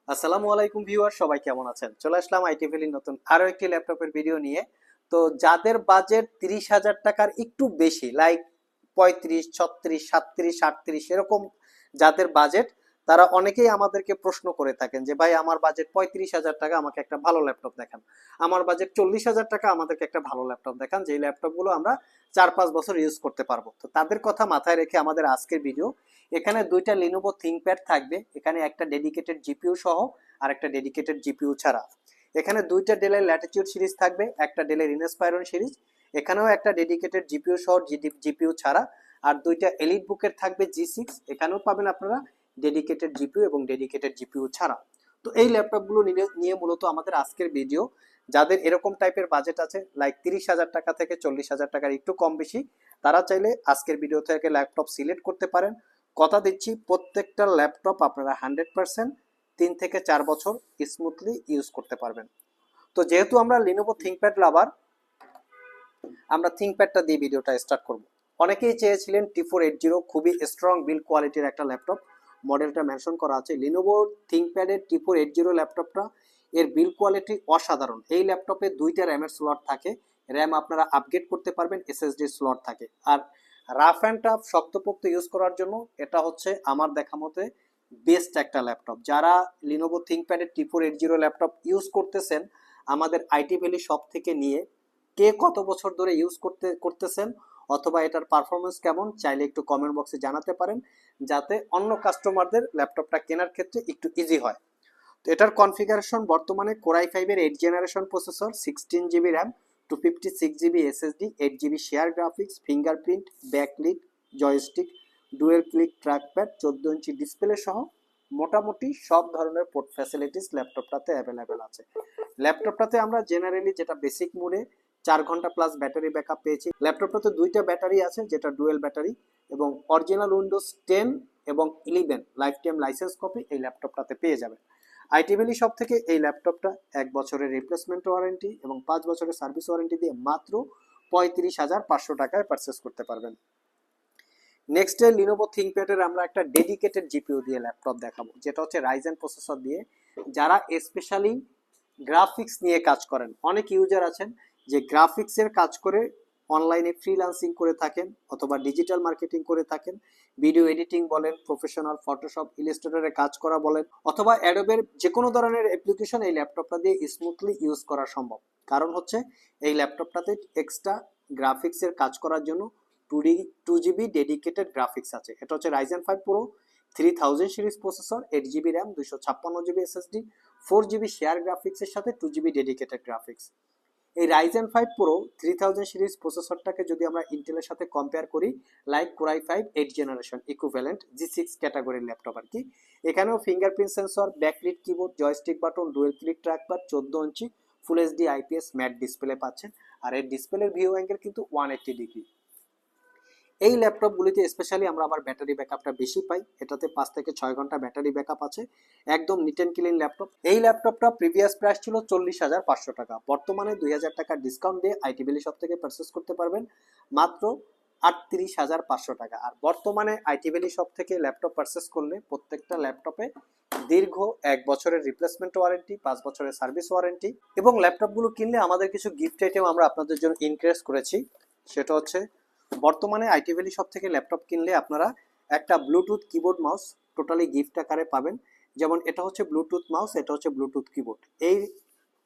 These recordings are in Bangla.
আসসালামু আলাইকুম ভিউয়ার, সবাই কেমন আছেন? চলে আসলাম আইটি ভ্যালির নতুন আরো একটি ল্যাপটপের ভিডিও নিয়ে। তো যাদের বাজেট 30,000 টাকার একটু বেশি, লাইক 35, 36, 37, 38 এরকম যাদের বাজেট, তারা অনেকেই আমাদেরকে প্রশ্ন করে থাকেন যে ভাই আমার বাজেট 35,000 টাকা, আমাকে একটা ভালো ল্যাপটপ দেখান। আমার বাজেট 40,000 টাকা, আমাদেরকে একটা ভালো ল্যাপটপ দেখান যেই ল্যাপটপগুলো আমরা 4-5 বছর ইউজ করতে পারবো। তো তাদের কথা মাথায় রেখে আমাদের আজকের ভিডিও। এখানে দুইটা লিনোভো থিংকপ্যাড থাকবে, এখানে একটা ডেডিকেটেড জিপিইউ সহ আর একটা ডেডিকেটেড জিপিইউ ছাড়া। এখানে দুইটা ডেলের ল্যাটিটিউড সিরিজ থাকবে, একটা ডেলের ইনস্পায়রন সিরিজ। এখানেও একটা ডেডিকেটেড জিপিইউ সহ জিপিইউ ছাড়া। আর দুইটা এলিট বুকের থাকবে G6, এখানেও পাবেন আপনারা ডেডিকেটেড জিপিইউ এবং ডেডিকেটেড জিপিইউ ছাড়া। তো এই ল্যাপটপগুলো নিয়ে মূলত আমাদের আজকের ভিডিও। যাদের এরকম টাইপের বাজেট আছে, লাইক 30,000 টাকা থেকে 40,000 টাকার একটু কম বেশি, তারা চাইলে আজকের ভিডিও থেকে ল্যাপটপ সিলেক্ট করতে পারেন। কথা দিচ্ছি প্রত্যেকটা ল্যাপটপ আপনারা 100% 3 থেকে 4 বছর স্মুথলি ইউজ করতে পারবেন। তো যেহেতু আমরা লিনোভো থিংকপ্যাড লাভার, আমরা থিংকপ্যাডটা দিয়ে ভিডিওটা স্টার্ট করব। অনেকেই চেয়েছিলেন T480, খুবই স্ট্রং বিল্ড কোয়ালিটির একটা ল্যাপটপ, মডেলটা মেনশন করা আছে লিনোভো থিংকপ্যাডের T480 ল্যাপটপটা। এর বিল্ড কোয়ালিটি অসাধারণ। এই ল্যাপটপে দুইটা র্যামের স্লট থাকে, র্যাম আপনারা আপগ্রেড করতে পারবেন, এসএসডি স্লট থাকে। আর রাফ অ্যান্ড টাফ শক্তপোক্ত ইউজ করার জন্য এটা হচ্ছে আমার দেখা মতে বেস্ট একটা ল্যাপটপ। যারা লিনোভো থিংকপ্যাডের T480 ল্যাপটপ ইউজ করতেছেন আমাদের আইটি ভ্যালি শপ থেকে নিয়ে, কে কত বছর ধরে ইউজ করতেছেন অথবা এটার পারফরমেন্স কেমন, চাইলে একটু কমেন্ট বক্সে জানাতে পারেন, যাতে অন্য কাস্টমারদের ল্যাপটপটা কেনার ক্ষেত্রে একটু ইজি হয়। তো এটার কনফিগারেশন বর্তমানে কোরাই 5-এর 8 generation processor, 16 GB RAM, 256 GB SSD, 8 GB share graphics, fingerprint, backlit, joystick, dual click trackpad, 14 inch display সহ মোটামুটি সব ধরনের পোর্ট ফ্যাসিলিটিস ল্যাপটপটাতে অ্যাভেলেবেল আছে। ল্যাপটপটাতে আমরা জেনারেলি যেটা বেসিক মোডে 4 ঘন্টা প্লাস ব্যাটারি ব্যাকআপ পেয়েছি। ল্যাপটপটাতে দুইটা ব্যাটারি আছে, যেটা ডুয়েল ব্যাটারি, এবং অরিজিনাল উইন্ডোজ 10 এবং 11 লাইফ টাইম লাইসেন্স কপি এই ল্যাপটপটাতে পেয়ে যাবেন। আইটি ভ্যালি শপ থেকে এই ল্যাপটপটা 1 বছরের রিপ্লেসমেন্ট ওয়ারেন্টি এবং 5 বছরের সার্ভিস ওয়ারেন্টি দিয়ে মাত্র 35,500 টাকায় পারচেস করতে পারবেন। নেক্সট লিনোভো থিংকপ্যাডের আমরা একটা ডেডিকেটেড জিপিইউ দিয়ে ল্যাপটপ দেখাবো, যেটা হচ্ছে রাইজেন প্রসেসর দিয়ে। যারা স্পেশালি গ্রাফিক্স নিয়ে কাজ করেন, অনেক ইউজার আছেন যে গ্রাফিক্সের কাজ করে অনলাইনে ফ্রিল্যান্সিং করে থাকেন অথবা ডিজিটাল মার্কেটিং করে থাকেন, ভিডিও এডিটিং বলেন, প্রফেশনাল ফটোশপ ইলাস্ট্রেটরে কাজ করা বলেন, অথবা অ্যাডোবের যে কোনো ধরনের অ্যাপ্লিকেশন এই ল্যাপটপটা দিয়ে স্মুথলি ইউজ করা সম্ভব। কারণ হচ্ছে এই ল্যাপটপটাতে এক্সট্রা গ্রাফিক্সের কাজ করার জন্য 2 জিবি ডেডিকেটেড গ্রাফিক্স আছে। এটা হচ্ছে Ryzen 5 pro 3000 series processor, 8 GB RAM, 256 GB SSD, 4 GB share গ্রাফিক্সের সাথে 2 জিবি ডেডিকেটেড গ্রাফিক্স। এই রাইজেন 5 প্রো 3000 সিরিজ প্রসেসরটাকে যদি আমরা ইন্টেলের সাথে কম্পেয়ার করি, like core i 5 8 generation equivalent G6 ক্যাটাগরির ল্যাপটপ আর কি। এখানেও fingerprint sensor, backlit keyboard, joystick button, dual click trackpad, 14 inch full HD IPS matte display পাচ্ছেন। আর এর ডিসপ্লের ভিউ অ্যাঙ্গেল কিন্তু 180 ডিগ্রি। এই ল্যাপটপগুলিতে স্পেশালি আমরা আবার ব্যাটারি ব্যাকআপটা বেশি পাই, এটাতে 5 থেকে 6 ঘন্টা ব্যাটারি ব্যাকআপ আছে। একদম নিট অ্যান্ড ক্লিন ল্যাপটপ। এই ল্যাপটপটা প্রিভিয়াস প্রাইস ছিল 40,500 টাকা, বর্তমানে 2,000 টাকা ডিসকাউন্ট দিয়ে আইটি ভ্যালি শপ থেকে পারচেস করতে পারবেন মাত্র 38,500 টাকা। আর বর্তমানে আইটি ভ্যালি শপ থেকে ল্যাপটপ পারচেস করলে প্রত্যেকটা ল্যাপটপে দীর্ঘ 1 বছরের রিপ্লেসমেন্ট ওয়ারেন্টি, 5 বছরের সার্ভিস ওয়ারেন্টি, এবং ল্যাপটপগুলো কিনলে আমাদের কিছু গিফট আইটেম আমরা আপনাদের জন্য ইনক্রেজ করেছি। সেটা হচ্ছে বর্তমানে আইটি ভ্যালি শপ থেকে ল্যাপটপ কিনলে আপনারা একটা Bluetooth keyboard mouse totally gift আকারে পাবেন। যেমন এটা হচ্ছে ব্লুটুথ মাউস, এটা হচ্ছে ব্লুটুথ কিবোর্ড। এই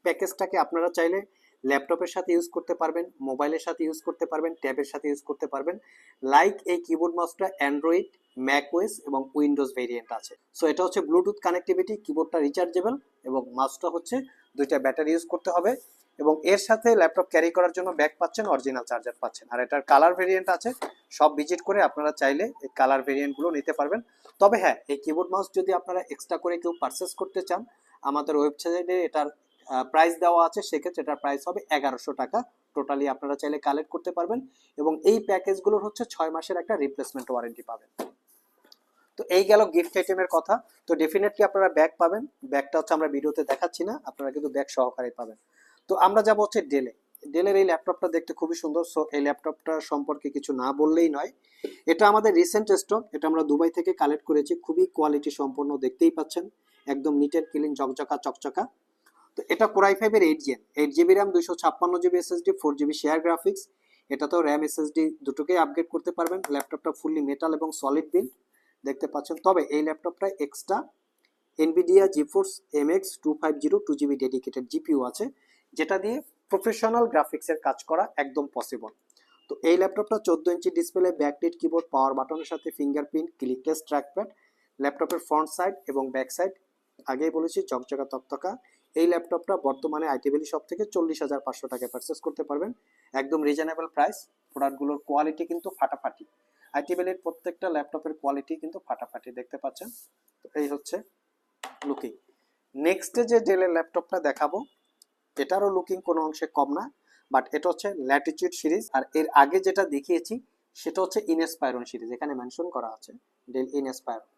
প্যাকেজটাকে আপনারা চাইলে ল্যাপটপের সাথে ইউজ করতে পারবেন, মোবাইলের সাথে ইউজ করতে পারবেন, ট্যাবের সাথে ইউজ করতে পারবেন। লাইক এই কিবোর্ড মাউসটা অ্যান্ড্রয়েড, ম্যাকওএস এবং উইন্ডোজ ভেরিয়েন্ট আছে। সো এটা হচ্ছে ব্লুটুথ কানেক্টিভিটি, কিবোর্ডটা রিচার্জেবল এবং মাউসটা হচ্ছে দুইটা ব্যাটারি ইউজ করতে হবে। এবং এর সাথে ল্যাপটপ ক্যারি করার জন্য ব্যাগ পাচ্ছেন, অরিজিনাল চার্জার পাচ্ছেন। আর এটার কালার ভেরিয়েন্ট আছে, সব ভিজিট করে আপনারা চাইলে এই কালার ভেরিয়েন্টগুলো নিতে পারবেন। তবে হ্যাঁ, এই কিবোর্ড মাউস যদি আপনারা এক্সট্রা করে কেউ পারচেস করতে চান, আমাদের ওয়েবসাইটে এটার প্রাইস দেওয়া আছে, সেক্ষেত্রে এটার প্রাইস হবে 1100 টাকা। টোটালি আপনারা চাইলে কালেক্ট করতে পারবেন এবং এই প্যাকেজগুলোর হচ্ছে 6 মাসের একটা রিপ্লেসমেন্ট ওয়ারেন্টি পাবেন। তো এই গেল গিফট আইটেমের কথা। তো ডেফিনেটলি আপনারা ব্যাগ পাবেন, ব্যাগটা হচ্ছে আমরা ভিডিওতে দেখাচ্ছি না, আপনারা কিন্তু ব্যাগ সহকারে পাবেন। তো আমরা যাব হচ্ছে ডেলের এই ল্যাপটপটা দেখতে খুবই সুন্দর। সো এই ল্যাপটপটা সম্পর্কে কিছু না বললেই নয়। এটা আমাদের রিসেন্ট স্টক, এটা আমরা দুবাই থেকে কালেক্ট করেছি, খুবই কোয়ালিটি সম্পন্ন, দেখতেই পাচ্ছেন একদম নিট অ্যান্ড ক্লিন, ঝকঝকা চকচকা। তো এটা কোর i5 এর 8 gen, 8 GB RAM, 256 GB SSD, 4 GB share graphics. এটাতেও র্যাম এসএসডি দুটোকেই আপগ্রেড করতে পারবেন। ল্যাপটপটা ফুললি মেটাল এবং সলিড বিল্ড দেখতে পাচ্ছেন। তবে এই ল্যাপটপটা extra Nvidia GeForce MX 250 2 GB dedicated GPU আছে, যেটা দিয়ে প্রফেশনাল গ্রাফিক্সের কাজ করা একদম পসিবল। তো এই ল্যাপটপটা 14 ইঞ্চি ডিসপ্লে, ব্যাকলিট কিবোর্ড, পাওয়ার বাটনের সাথে ফিঙ্গারপ্রিন্ট, ক্লিকলেস ট্র্যাকপ্যাড। ল্যাপটপের ফ্রন্ট সাইড এবং ব্যাক সাইড আগেই বলেছি ঝকঝকা তকতকা। এই ল্যাপটপটা বর্তমানে আইটি ভ্যালি শপ থেকে 40,500 টাকায় পারচেস করতে পারবেন, একদম রিজনেবল প্রাইস। প্রোডাক্টগুলোর কোয়ালিটি কিন্তু ফাটাফাটি, আইটি ভ্যালির প্রত্যেকটা ল্যাপটপের কোয়ালিটি কিন্তু ফাটাফাটি দেখতে পাচ্ছেন। তো এই হচ্ছে লুকিং। নেক্সটে যে ডেলের ল্যাপটপটা দেখাবো এটারও লুকিং কোনো অংশে কম না, বাট এটা হচ্ছে ল্যাটিটিউড সিরিজ। আর এর আগে যেটা দেখিয়েছি সেটা হচ্ছে ইনস্পায়রন সিরিজ, এখানে মেনশন করা আছে ডেল ইনস্পায়রন।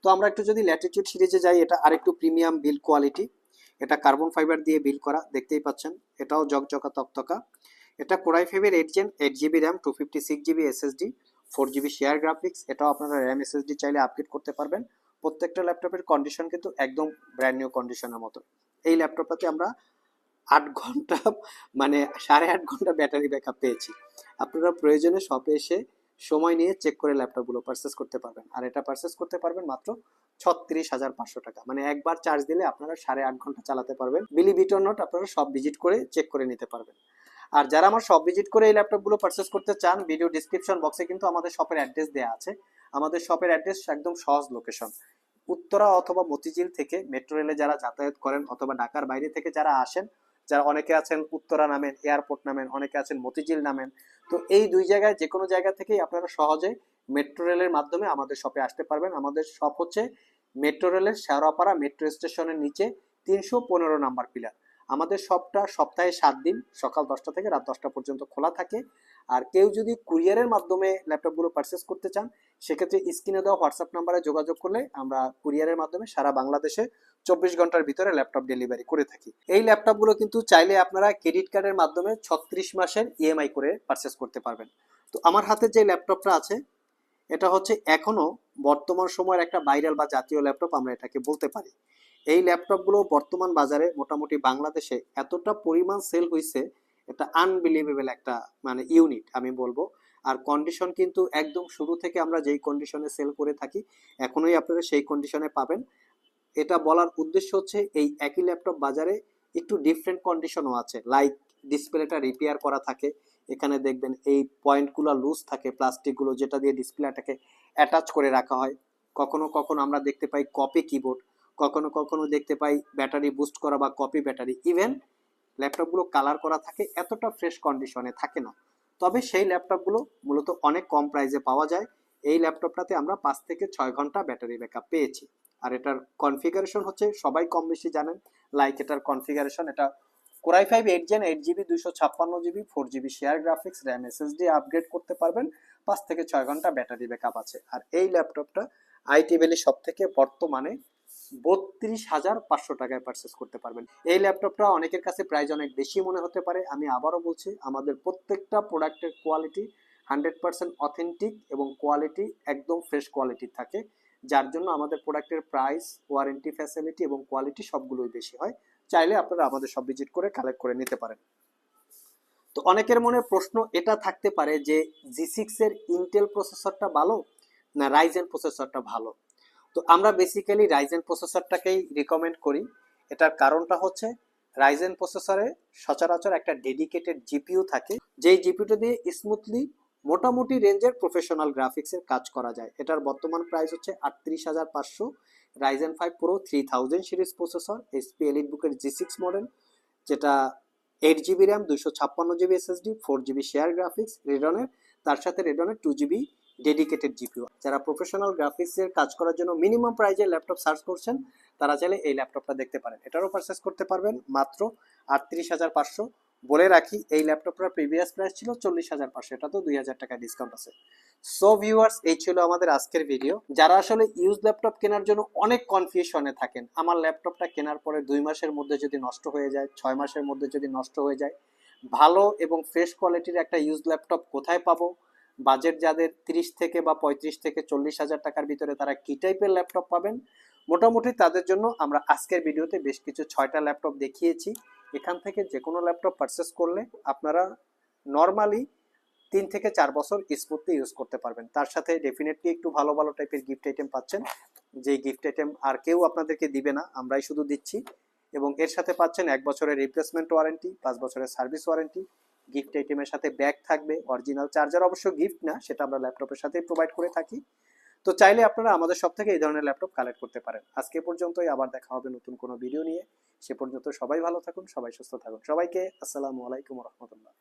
তো আমরা একটু যদি ল্যাটিটিউড সিরিজে যাই, এটা আরেকটু প্রিমিয়াম বিল্ড কোয়ালিটি। এটা কার্বন ফাইবার দিয়ে বিল্ড করা, দেখতেই পাচ্ছেন। এটাও জকজকা তকতকা। এটা কোর i5 এর 8 gen, 8 GB RAM, 256 GB SSD, 4 GB share graphics. এটাও আপনারা র্যাম এসএসডি চাইলে আপগ্রেড করতে পারবেন। প্রত্যেকটা ল্যাপটপের কন্ডিশন কিন্তু একদম ব্র্যান্ড নিউ কন্ডিশনের মতো। এই ল্যাপটপটাতে আমরা 8 ঘন্টা মানে 8.5 ঘন্টা ব্যাটারি ব্যাকআপ পেয়েছি। আপনারা প্রয়োজনে শপে এসে সময় নিয়ে চেক করে ল্যাপটপগুলো পারচেস করতে পারবেন। আর এটা পারচেস করতে পারবেন মাত্র 36,500 টাকা, মানে একবার চার্জ দিলে আপনারা 8.5 ঘন্টা চালাতে পারবেন। বিলিভ ইট অর নট, আপনারা সব ভিজিট করে চেক করে নিতে পারবেন। আর যারা আমার সব ভিজিট করে এই ল্যাপটপগুলো পারচেস করতে চান, ভিডিও ডিসক্রিপশন বক্সে কিন্তু আমাদের শপের অ্যাড্রেস দেওয়া আছে। আমাদের শপের অ্যাড্রেস একদম সহজ লোকেশন, উত্তরা অথবা মতিঝিল থেকে মেট্রো রেলে যারা যাতায়াত করেন অথবা ঢাকার বাইরে থেকে যারা আসেন, যারা অনেকে আছেন উত্তরা নামেন, এয়ারপোর্ট নামেন, অনেকে আছেন মতিঝিল নামেন। তো এই দুই জায়গায় যে কোনো জায়গা থেকেই আপনারা সহজে মেট্রো রেলের মাধ্যমে আমাদের শপে আসতে পারবেন। আমাদের শপ হচ্ছে মেট্রো রেলের শেওড়াপাড়া মেট্রো স্টেশনের নিচে 315 নাম্বার পিলার। আমাদের শপটা সপ্তাহে 7 দিন সকাল 10টা থেকে রাত 10টা পর্যন্ত খোলা থাকে। আর কেউ যদি কুরিয়ারের মাধ্যমে ল্যাপটপগুলো পারচেস করতে চান, সেক্ষেত্রে স্ক্রিনে দেওয়া হোয়াটসঅ্যাপ নাম্বারে যোগাযোগ করলে আমরা কুরিয়ারের মাধ্যমে সারা বাংলাদেশে 24 ঘন্টার ভিতরে ল্যাপটপ ডেলিভারি করে থাকি। এই ল্যাপটপগুলো কিন্তু চাইলে আপনারা ক্রেডিট কার্ডের মাধ্যমে 36 মাসের ইএমআই করে পারচেস করতে পারবেন। তো আমার হাতে যে ল্যাপটপটা আছে এটা হচ্ছে এখনো বর্তমান সময়ের একটা ভাইরাল বা জাতীয় ল্যাপটপ আমরা এটাকে বলতে পারি। এই ল্যাপটপগুলো বর্তমান বাজারে মোটামুটি বাংলাদেশে এতটা পরিমাণ সেল হয়েছে, এটা আনবিলিভেবল একটা মানে ইউনিট আমি বলবো। আর কন্ডিশন কিন্তু একদম শুরু থেকে আমরা যেই কন্ডিশনে সেল করে থাকি এখনোই আপনারা সেই কন্ডিশনে পাবেন। এটা বলার উদ্দেশ্য হচ্ছে এই একই ল্যাপটপ বাজারে একটু ডিফারেন্ট কন্ডিশনও আছে, লাইক ডিসপ্লেটা রিপেয়ার করা থাকে, এখানে দেখবেন এই পয়েন্টগুলো লুজ থাকে প্লাস্টিকগুলো, যেটা দিয়ে ডিসপ্লেটাকে অ্যাটাচ করে রাখা হয়। কখনো কখনো আমরা দেখতে পাই কপি কিবোর্ড, কখনো কখনো দেখতে পাই ব্যাটারি বুস্ট করা বা কপি ব্যাটারি। ইভেন ল্যাপটপগুলো কালার করা থাকে, এতটা ফ্রেশ কন্ডিশনে থাকে না। তবে সেই ল্যাপটপগুলো মূলত অনেক কম প্রাইসে পাওয়া যায়। এই ল্যাপটপটাতে আমরা 5 থেকে 6 ঘন্টা ব্যাটারি ব্যাকআপ পেয়েছি। আর এটার কনফিগারেশন হচ্ছে সবাই কম বেশি জানেন, লাইক এটার কনফিগারেশন, এটা core i5 8 gen, 8 GB, 256 GB, 4 GB share graphics, RAM SSD upgrade করতে পারবেন, 5 থেকে 6 ঘন্টা ব্যাটারি ব্যাকআপ আছে। আর এই ল্যাপটপটা আইটি ভ্যালি সব থেকে বর্তমানে 32,500 টাকায় পারচেস করতে পারবেন। এই ল্যাপটপটা অনেকের কাছে প্রাইস অনেক বেশি মনে হতে পারে, আমি আবারও বলছি আমাদের প্রত্যেকটা প্রোডাক্টের কোয়ালিটি 100% অথেন্টিক এবং কোয়ালিটি একদম ফ্রেশ কোয়ালিটির থাকে, যার জন্য আমাদের প্রোডাক্টের প্রাইস, ওয়ারেন্টি, ফ্যাসিলিটি এবং কোয়ালিটি সবগুলোই বেশি হয়। চাইলে আপনারা আমাদের সব ভিজিট করে কালেক্ট করে নিতে পারেন। তো অনেকের মনে প্রশ্ন এটা থাকতে পারে যে G6 এর ইন্টেল প্রসেসরটা ভালো না রাইজেন প্রসেসরটা ভালো। তো আমরা বেসিক্যালি রাইজেন প্রসেসরটাকেই রিকমেন্ড করি। এটার কারণটা হচ্ছে রাইজেন প্রসেসরে সচরাচর একটা ডেডিকেটেড জিপিইউ থাকে, যেই জিপিইউটা দিয়ে স্মুথলি মোটামুটি রেঞ্জের প্রফেশনাল গ্রাফিক্সের কাজ করা যায়। এটার বর্তমান প্রাইস হচ্ছে 38,500। Ryzen 5 pro 3000 series processor, HP এলিটবুকের G6 মডেল, যেটা 8 GB RAM, 256 GB SSD, 4 GB share graphics রেডনের, তার সাথে রেডনের 2 জিবি ডেডিকেটেড জিপিইউ। যারা প্রফেশনাল গ্রাফিক্সের কাজ করার জন্য মিনিমাম প্রাইজের ল্যাপটপ সার্চ করছেন তারা চাইলে এই ল্যাপটপটা দেখতে পারেন। এটারও পারচেস করতে পারবেন মাত্র 38,500। বলে রাখি এই ল্যাপটপটার প্রিভিয়াস প্রাইস ছিল 40,500, এটা তো 2,000 টাকা ডিসকাউন্ট আছে। সো ভিউয়ার্স, এই ছিল আমাদের আজকের ভিডিও। যারা আসলে ইউজ ল্যাপটপ কেনার জন্য অনেক কনফিউশনে থাকেন, আমার ল্যাপটপটা কেনার পরে 2 মাসের মধ্যে যদি নষ্ট হয়ে যায়, 6 মাসের মধ্যে যদি নষ্ট হয়ে যায়, ভালো এবং ফ্রেশ কোয়ালিটির একটা ইউজ ল্যাপটপ কোথায় পাবো, বাজেট যাদের 30 থেকে বা 35 থেকে 40,000 টাকার ভিতরে তারা কি টাইপের ল্যাপটপ পাবেন, মোটামুটি তাদের জন্য আমরা আজকের ভিডিওতে বেশ কিছু 6টা ল্যাপটপ দেখিয়েছি। এখান থেকে যে কোনো ল্যাপটপ পারচেস করলে আপনারা নর্মালি 3 থেকে 4 বছর স্মুথলি ইউজ করতে পারবেন। তার সাথে ডেফিনেটলি একটু ভালো ভালো টাইপের গিফট আইটেম পাচ্ছেন, যে গিফট আইটেম আর কেউ আপনাদেরকে দিবে না, আমরাই শুধু দিচ্ছি। এবং এর সাথে পাচ্ছেন 1 বছরের রিপ্লেসমেন্ট ওয়ারেন্টি, 5 বছরের সার্ভিস ওয়ারেন্টি, গিফট আইটেমের সাথে ব্যাগ থাকবে, অরিজিনাল চার্জার, অবশ্য গিফট না, সেটা আমরা ল্যাপটপের সাথেই প্রোভাইড করে থাকি। তো চাইলে আপনারা আমাদের সব থেকে এই ধরনের ল্যাপটপ কালেক্ট করতে পারেন। আজকে পর্যন্তই, আবার দেখা হবে নতুন কোনো ভিডিও নিয়ে। সে পর্যন্ত সবাই ভালো থাকুন, সবাই সুস্থ থাকুন। সবাইকে আসসালামু আলাইকুম রহমতুল্লাহ।